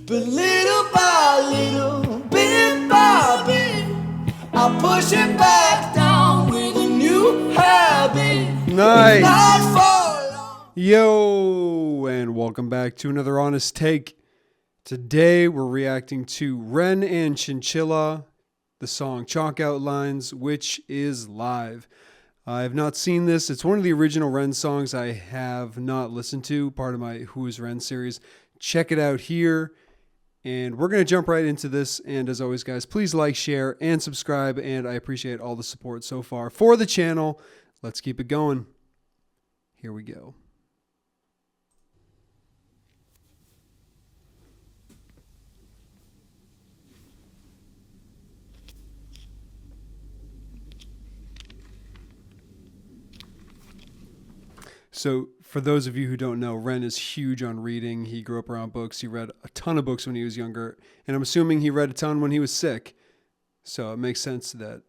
But little by little, bit by bit, I push it back down with a new habit. Nice. It's not for long. Yo, and welcome back to another Honest Take. Today we're reacting to Ren and Chinchilla, the song Chalk Outlines, which is live. I have not seen this. It's one of the original Ren songs I have not listened to, part of my Who is Ren series. Check it out here. And we're going to jump right into this. And as always, guys, please like, share, and subscribe. And I appreciate all the support so far for the channel. Let's keep it going. Here we go. So for those of you who don't know, Ren is huge on reading. He grew up around books. He read a ton of books when he was younger. And I'm assuming he read a ton when he was sick. So it makes sense that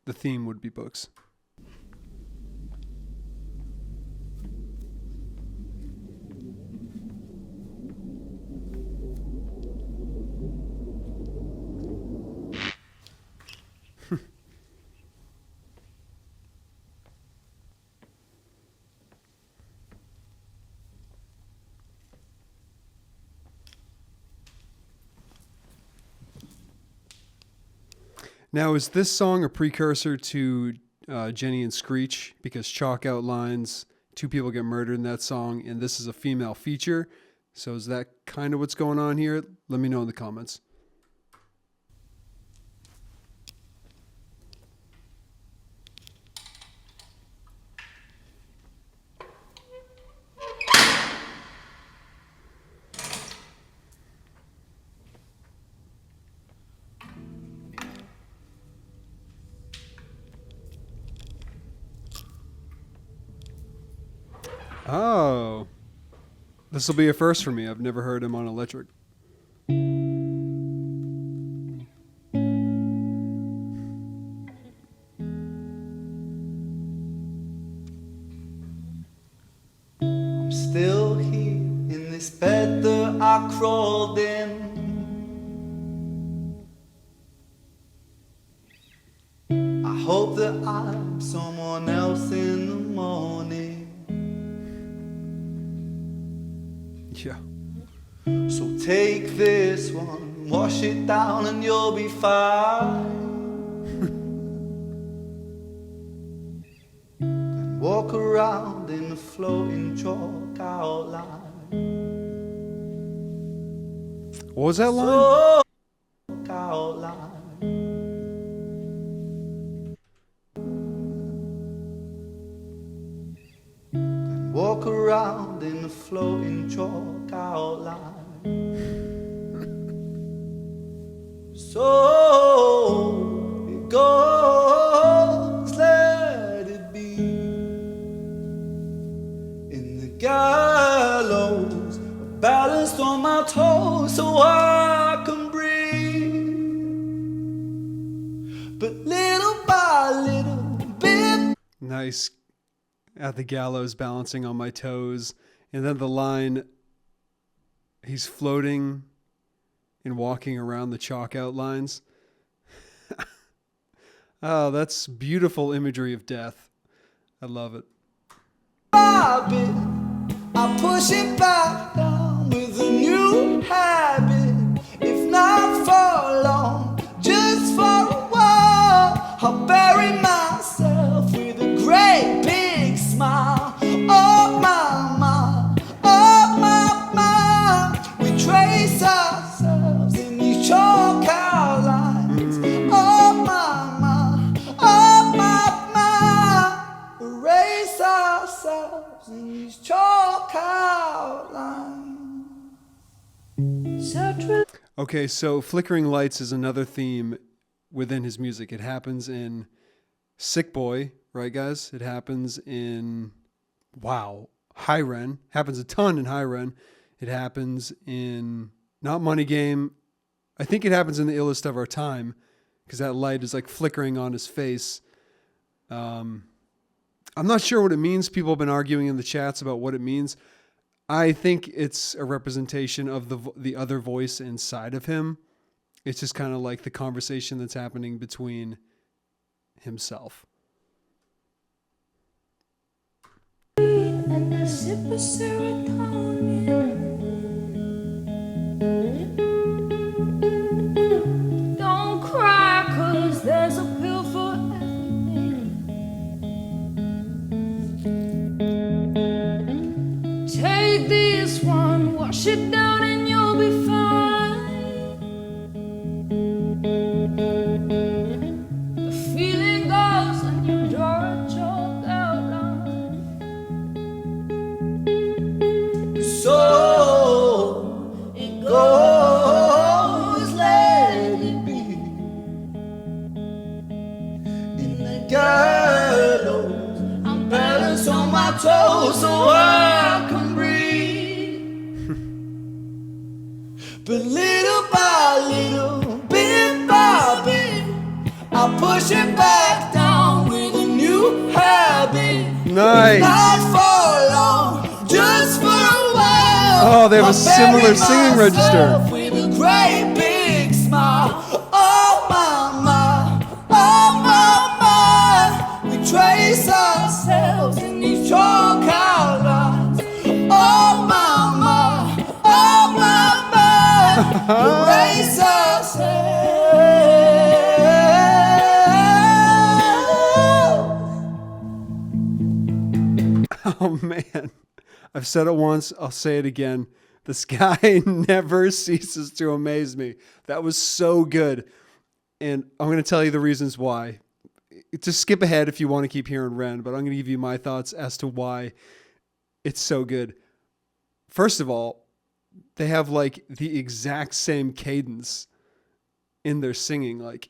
the theme would be books. Now, is this song a precursor to Jenny and Screech? Because Chalk Outlines, two people get murdered in that song, and this is a female feature. So is that kind of what's going on here? Let me know in the comments. Oh, this will be a first for me. I've never heard him on electric. I'm still here in this bed that I crawled in. I hope that I'm someone else in the morning. Yeah. So take this one, wash it down and you'll be fine. Then walk around in a floating chalk outline. What was that line? Chalk outline. Then walk around in a floating chalk outline. So it goes, let it be. In the gallows, balanced on my toes so I can breathe. But little by little bit. Nice. At the gallows, balancing on my toes. And then the line, he's floating and walking around the chalk outlines. Oh, that's beautiful imagery of death. I love it. By bit, I push it back down with a new habit. If not for long, just for a while, I'll bury myself with a great big smile. Oh my, oh my, we trace ourselves in these chalk outlines. Oh my, oh my, erase ourselves in these chalk outlines. Okay, so flickering lights is another theme within his music. It happens in Sick Boy, right, guys? It happens in, wow, High Ren. Happens a ton in High Ren. It happens in, not Money Game. I think it happens in The Illest of Our Time, because that light is like flickering on his face. I'm not sure what it means. People have been arguing in the chats about what it means. I think it's a representation of the other voice inside of him. It's just kind of like the conversation that's happening between himself. And a sip of serotonin. Don't cry, 'cause there's a pill for everything. Take this one, wash it down, and you'll be fine. The feeling goes, and you draw a chalk outline. So it goes, let it be. In the gallows, I'm balanced on my toes so I can breathe. But little by little, bit by bit, I push it back down with a new habit. Nice. Not for long, just for a while. Oh, they have a I similar bury singing register. myself with a great big smile. Oh my, we trace ourselves in these chalk outlines. Oh my, erase ourselves. Oh man, I've said it once, I'll say it again. This guy never ceases to amaze me. That was so good. And I'm going to tell you the reasons why. Just skip ahead if you want to keep hearing Ren, but I'm going to give you my thoughts as to why it's so good. First of all, they have like the exact same cadence in their singing. Like,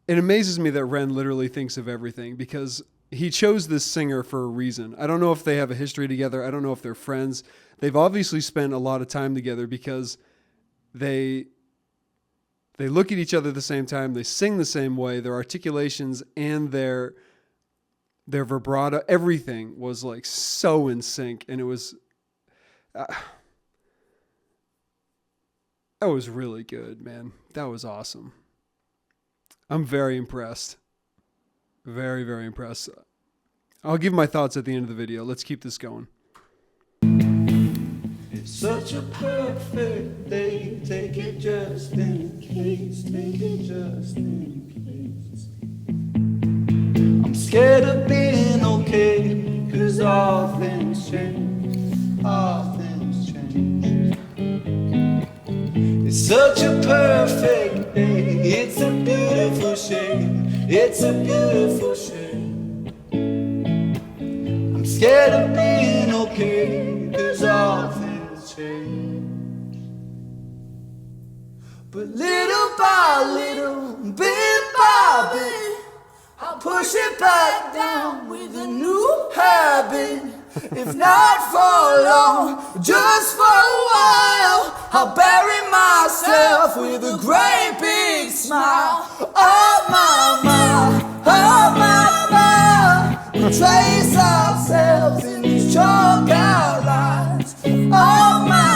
it amazes me that Ren literally thinks of everything because he chose this singer for a reason. I don't know if they have a history together. I don't know if they're friends. They've obviously spent a lot of time together because they look at each other at the same time. They sing the same way. Their articulations and their vibrato, everything was like so in sync. And it was, that was really good, man. That was awesome. I'm very impressed. Very, very impressed. I'll give my thoughts at the end of the video. Let's keep this going. It's such a perfect day. Take it just in case. Take it just in case. I'm scared of being okay, 'cause all things change. All things change. It's such a perfect day. It's a beautiful shame. It's a beautiful shame. I'm scared of being okay, 'cause all things change. But little by little, bit by bit, I'll push it back down with a new habit. If not for long, just for a while, I'll bury myself with a great big smile. Oh my, we trace ourselves in these chalk outlines. Oh my,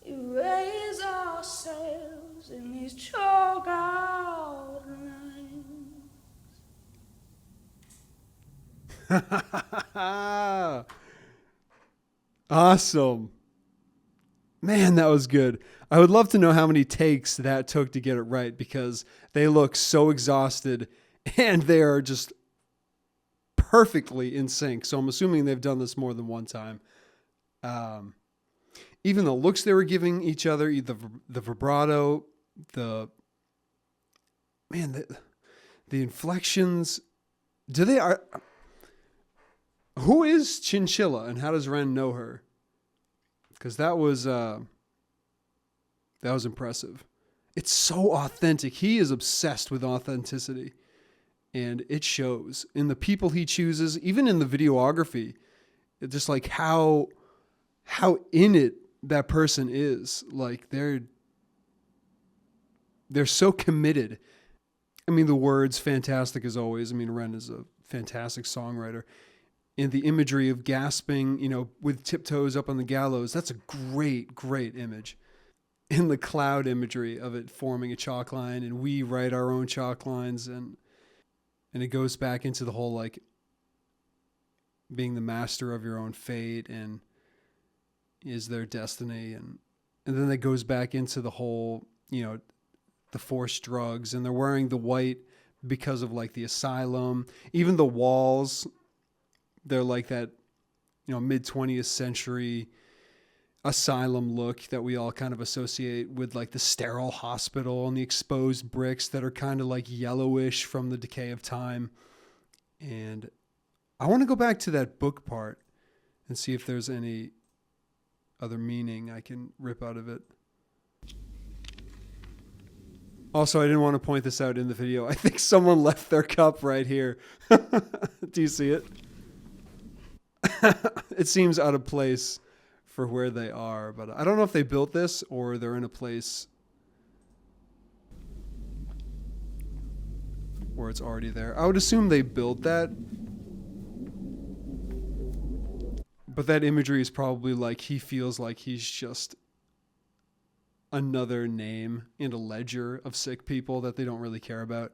erase ourselves in these chalk outlines. Awesome. Man, that was good. I would love to know how many takes that took to get it right because they look so exhausted and they are just perfectly in sync. So I'm assuming they've done this more than one time. Even the looks they were giving each other, the vibrato, the inflections. Who is Chinchilla and how does Ren know her? Because that was impressive. It's so authentic. He is obsessed with authenticity. And it shows in the people he chooses, even in the videography. It's just like how in it that person is. Like they're so committed. I mean, the words fantastic as always. I mean, Ren is a fantastic songwriter. And the imagery of gasping, with tiptoes up on the gallows, that's a great, great image. And the cloud imagery of it forming a chalk line, and we write our own chalk lines, and it goes back into the whole like being the master of your own fate and is their destiny, and then that goes back into the whole, the forced drugs, and they're wearing the white because of like the asylum. Even the walls, they're like that, mid 20th century asylum look that we all kind of associate with like the sterile hospital and the exposed bricks that are kind of like yellowish from the decay of time. And I want to go back to that book part and see if there's any other meaning I can rip out of it. Also, I didn't want to point this out in the video. I think someone left their cup right here. Do you see it? It seems out of place for where they are, but I don't know if they built this or they're in a place where it's already there. I would assume they built that. But that imagery is probably like he feels like he's just another name in a ledger of sick people that they don't really care about.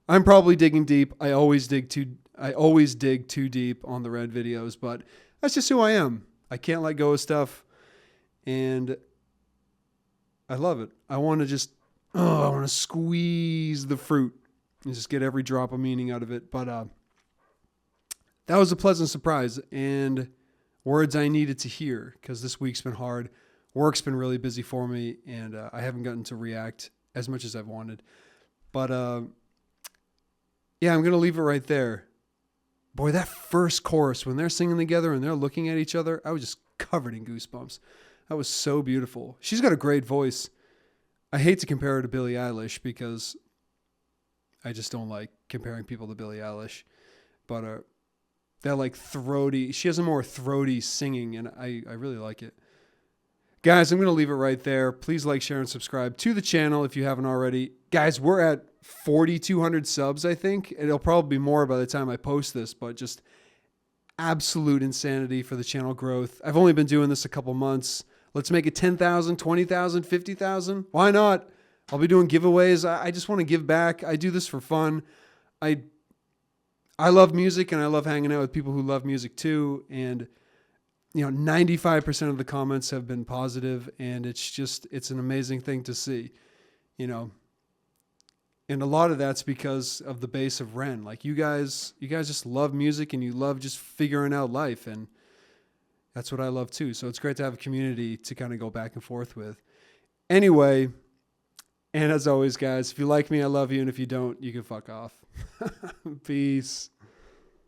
I'm probably digging deep. I always dig too deep on the Red videos, but that's just who I am. I can't let go of stuff, and I love it. I want to squeeze the fruit and just get every drop of meaning out of it. But that was a pleasant surprise and words I needed to hear, because this week's been hard. Work's been really busy for me, and I haven't gotten to react as much as I've wanted. But yeah, I'm going to leave it right there. Boy, that first chorus, when they're singing together and they're looking at each other, I was just covered in goosebumps. That was so beautiful. She's got a great voice. I hate to compare her to Billie Eilish because I just don't like comparing people to Billie Eilish. But that like throaty, she has a more throaty singing, and I really like it. Guys, I'm going to leave it right there. Please like, share, and subscribe to the channel if you haven't already. Guys, we're at 4,200 subs, I think. It'll probably be more by the time I post this, but just absolute insanity for the channel growth. I've only been doing this a couple months. Let's make it 10,000, 20,000, 50,000. Why not? I'll be doing giveaways. I just want to give back. I do this for fun. I love music, and I love hanging out with people who love music too. And 95% of the comments have been positive, and it's an amazing thing to see, and a lot of that's because of the base of Ren. Like you guys just love music, and you love just figuring out life, and that's what I love too. So it's great to have a community to kind of go back and forth with. Anyway, and as always, guys, if you like me, I love you, and if you don't, you can fuck off. Peace.